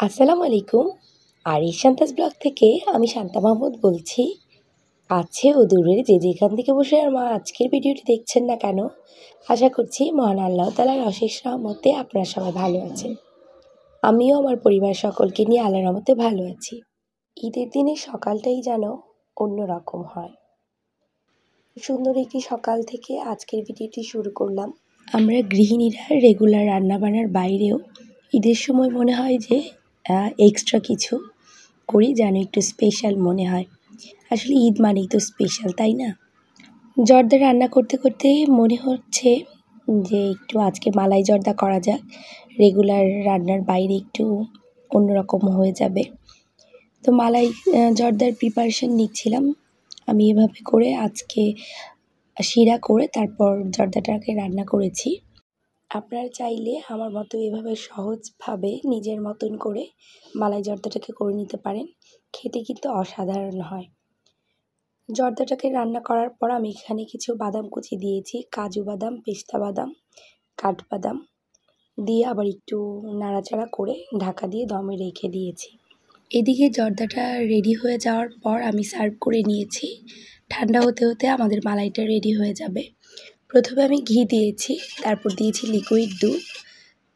আসসালামু আলাইকুম। আর শান্তাস ব্লগ থেকে আমি শান্তা মাহমুদ বলছি। কাছে ও দূরের যে যেখান থেকে বসে আমার আজকের ভিডিওটি দেখছেন না কেন, আশা করছি মহান আল্লাহ তাআলার অশেষ রহমতে আপনারা সবাই ভালো আছেন। আমিও আমার পরিবার সকলকে নিয়ে আল্লাহর রহমতে ভালো আছি। ঈদের দিনে সকালটাই যেন অন্যরকম হয়। সুন্দর একটি সকাল থেকে আজকের ভিডিওটি শুরু করলাম। আমরা গৃহিণীরা রেগুলার রান্নাবান্নার বাইরেও ঈদের সময় মনে হয় যে এক্সট্রা কিছু করি যেন একটু স্পেশাল মনে হয়। আসলে ঈদ মানেই তো স্পেশাল, তাই না? জর্দা রান্না করতে করতে মনে হচ্ছে যে একটু আজকে মালাই জর্দা করা যাক, রেগুলার রান্নার বাইরে একটু অন্যরকম হয়ে যাবে। তো মালাই জর্দার প্রিপারেশন নিচ্ছিলাম। আমি এভাবে করে আজকে শিরা করে তারপর জর্দাটাকে রান্না করেছি। আপনারা চাইলে আমার মতো এভাবে সহজভাবে নিজের মতন করে মালাই জর্দাটাকে করে নিতে পারেন। খেতে কিন্তু অসাধারণ হয়। জর্দাটাকে রান্না করার পর আমি এখানে কিছু বাদাম কুচি দিয়েছি, কাজু বাদাম, পেস্তা বাদাম, কাঠবাদাম দিয়ে আবার একটু নাড়াচাড়া করে ঢাকা দিয়ে দমে রেখে দিয়েছি। এদিকে জর্দাটা রেডি হয়ে যাওয়ার পর আমি সার্ভ করে নিয়েছি। ঠান্ডা হতে হতে আমাদের মালাইটা রেডি হয়ে যাবে। প্রথমে আমি ঘি দিয়েছি, তারপর দিয়েছি লিকুইড দুধ,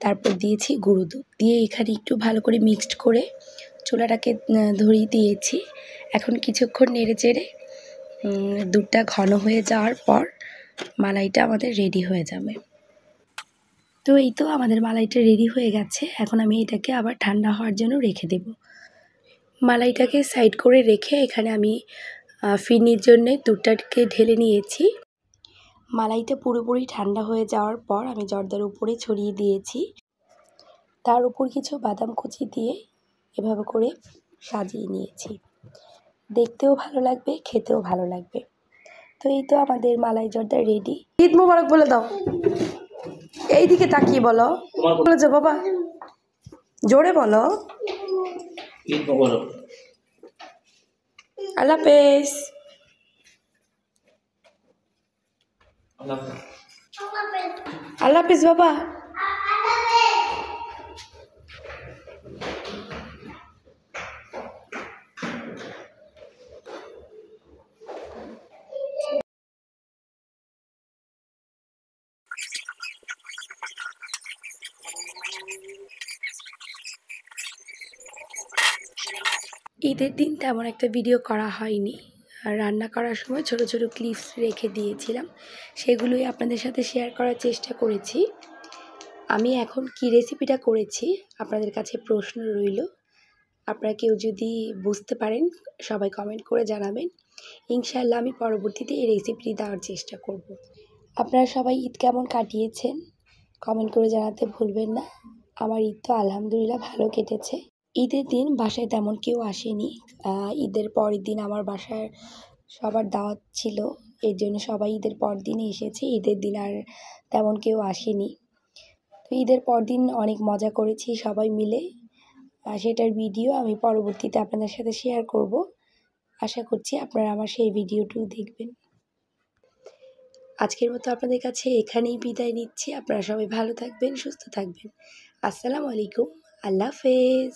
তারপর দিয়েছি গুঁড়ো দুধ দিয়ে এখানে একটু ভালো করে মিক্সড করে চুলাটাকে ধরিয়ে দিয়েছি। এখন কিছুক্ষণ নেড়ে চেড়ে দুধটা ঘন হয়ে যাওয়ার পর মালাইটা আমাদের রেডি হয়ে যাবে। তো এই তো আমাদের মালাইটা রেডি হয়ে গেছে। এখন আমি এটাকে আবার ঠান্ডা হওয়ার জন্য রেখে দেব। মালাইটাকে সাইড করে রেখে এখানে আমি ফিরনির জন্যে দুধটাকে ঢেলে নিয়েছি। মালাইটা পুরোপুরি ঠান্ডা হয়ে যাওয়ার পর আমি জর্দার উপরে ছড়িয়ে দিয়েছি। তার উপর কিছু বাদাম কুচি দিয়ে এভাবে করে সাজিয়ে নিয়েছি। দেখতেও ভালো লাগবে, খেতেও ভালো লাগবে। তো এই তো আমাদের মালাই জর্দা রেডি। ঈদ মোবারক বলে দাও, এইদিকে তাকিয়ে বলো। বলেছো বাবা, জোরে বলো। ঈদ মোবারক। আল্লাহ হাফেজ। আল্লাহ হাফেজ বাবা। ঈদের দিন তেমন একটা ভিডিও করা হয়নি। আর রান্না করার সময় ছোট ছোট ক্লিপস রেখে দিয়েছিলাম, সেগুলোই আপনাদের সাথে শেয়ার করার চেষ্টা করেছি। আমি এখন কি রেসিপিটা করেছি আপনাদের কাছে প্রশ্ন রইল। আপনারা কেউ যদি বুঝতে পারেন সবাই কমেন্ট করে জানাবেন। ইনশাআল্লাহ আমি পরবর্তীতে এই রেসিপিটি দেওয়ার চেষ্টা করব। আপনারা সবাই ঈদ কেমন কাটিয়েছেন কমেন্ট করে জানাতে ভুলবেন না। আমার ঈদ তো আলহামদুলিল্লাহ ভালো কেটেছে। ঈদের দিন বাসায় তেমন কেউ আসেনি। ঈদের পরের দিন আমার বাসার সবার দাওয়াত ছিল, এর জন্য সবাই ঈদের পর দিনই এসেছে। ঈদের দিন আর তেমন কেউ আসেনি। তো ঈদের পর দিন অনেক মজা করেছি সবাই মিলে। সেটার ভিডিও আমি পরবর্তীতে আপনাদের সাথে শেয়ার করব। আশা করছি আপনারা আমার সেই ভিডিওটিও দেখবেন। আজকের মতো আপনাদের কাছে এখানেই বিদায় নিচ্ছি। আপনারা সবাই ভালো থাকবেন, সুস্থ থাকবেন। আসসালামু আলাইকুম। আল্লাহ হাফেজ।